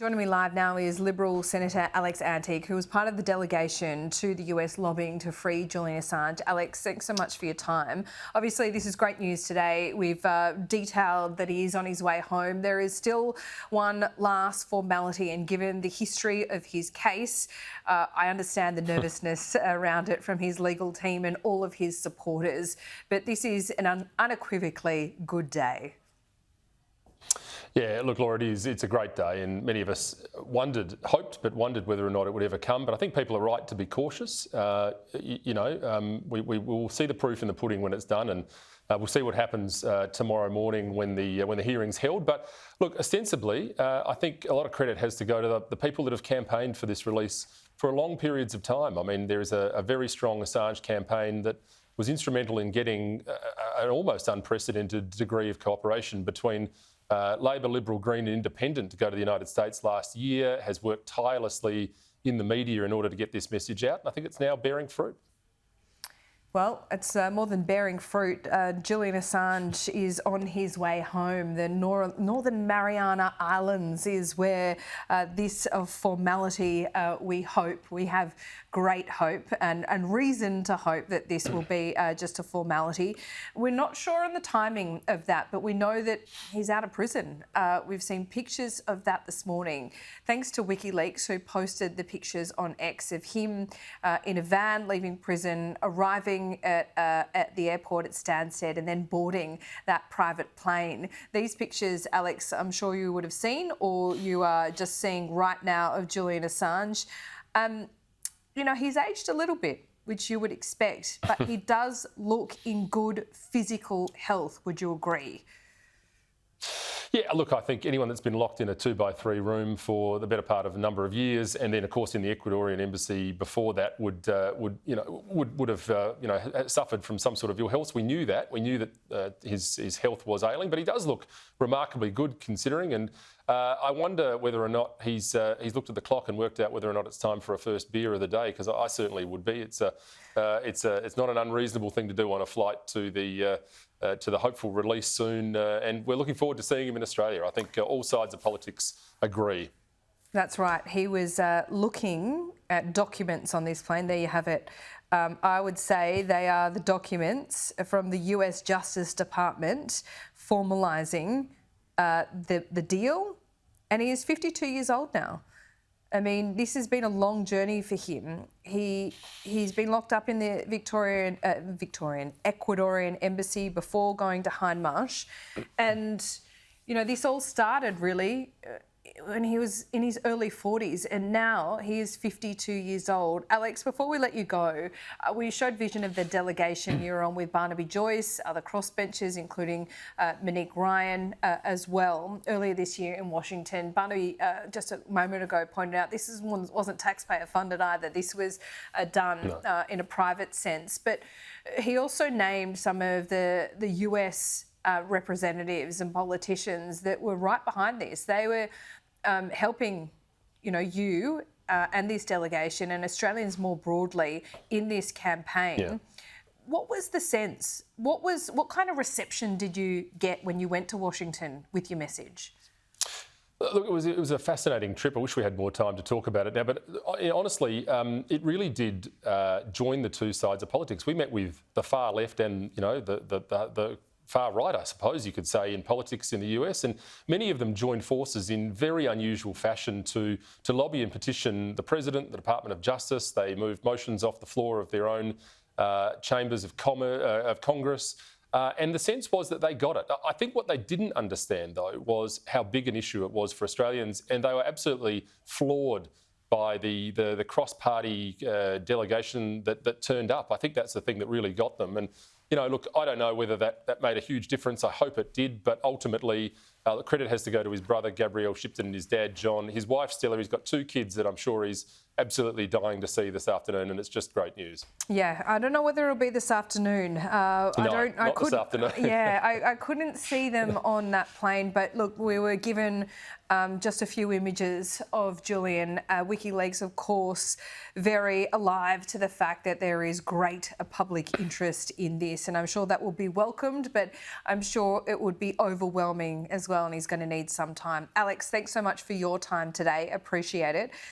Joining me live now is Liberal Senator Alex Antic, who was part of the delegation to the US lobbying to free Julian Assange. Alex, thanks so much for your time. Obviously, this is great news today. We've detailed that he is on his way home. There is still one last formality, and given the history of his case, I understand the nervousness around it from his legal team and all of his supporters. But this is an unequivocally good day. Yeah, look, Laura, it's a great day, and many of us hoped wondered whether or not it would ever come. But I think people are right to be cautious. We will see the proof in the pudding when it's done, and we'll see what happens tomorrow morning when the hearing's held. But look, ostensibly, I think a lot of credit has to go to the people that have campaigned for this release for long periods of time. I mean, there is a very strong Assange campaign that was instrumental in getting an almost unprecedented degree of cooperation between Labor, Liberal, Green and Independent to go to the United States last year, has worked tirelessly in the media in order to get this message out. And I think it's now bearing fruit. Well, it's more than bearing fruit. Julian Assange is on his way home. The Northern Mariana Islands is where this formality, we hope. We have great hope and reason to hope that this will be just a formality. We're not sure on the timing of that, but we know that he's out of prison. We've seen pictures of that this morning, thanks to WikiLeaks, who posted the pictures on X of him in a van leaving prison, arriving at the airport at Stansted and then boarding that private plane. These pictures, Alex, I'm sure you would have seen, or you are just seeing right now, of Julian Assange. He's aged a little bit, which you would expect, but he does look in good physical health. Would you agree? Yeah, look, I think anyone that's been locked in a 2x3 room for the better part of a number of years, and then of course in the Ecuadorian embassy before that, would have suffered from some sort of ill health. We knew that. We knew that his health was ailing, but he does look remarkably good considering. And I wonder whether or not he's looked at the clock and worked out whether or not it's time for a first beer of the day, because I certainly would be. It's not an unreasonable thing to do on a flight to the hopeful release soon, and we're looking forward to seeing him in Australia. I think all sides of politics agree. That's right. He was looking at documents on this plane. There you have it. I would say they are the documents from the US Justice Department formalising the deal, and he is 52 years old now. I mean, this has been a long journey for him. He's been locked up in the Ecuadorian embassy before going to Hindmarsh. And, this all started really when he was in his early 40s, and now he is 52 years old. Alex, before we let you go, we showed vision of the delegation you were on with Barnaby Joyce, other crossbenchers, including Monique Ryan as well, earlier this year in Washington. Barnaby, just a moment ago, pointed out this wasn't taxpayer funded either. This was done in a private sense. But he also named some of the US representatives and politicians that were right behind this. They were helping, you and this delegation and Australians more broadly in this campaign. Yeah. What was the sense? What kind of reception did you get when you went to Washington with your message? Look, it was a fascinating trip. I wish we had more time to talk about it now, but honestly, it really did join the two sides of politics. We met with the far left and the far right, I suppose you could say, in politics in the US, and many of them joined forces in very unusual fashion to lobby and petition the President, the Department of Justice. They moved motions off the floor of their own chambers of Congress. And the sense was that they got it. I think what they didn't understand, though, was how big an issue it was for Australians, and they were absolutely floored by the cross-party delegation that turned up. I think that's the thing that really got them. And look, I don't know whether that made a huge difference. I hope it did, but ultimately, the credit has to go to his brother, Gabrielle Shipton, and his dad, John. His wife, Stella, he's got two kids that I'm sure he's absolutely dying to see this afternoon, and it's just great news. Yeah, I don't know whether it'll be this afternoon. This afternoon. Yeah, I couldn't see them on that plane, but look, we were given just a few images of Julian. WikiLeaks, of course, very alive to the fact that there is great public interest in this, and I'm sure that will be welcomed, but I'm sure it would be overwhelming as well. well, and he's going to need some time. Alex, thanks so much for your time today. Appreciate it.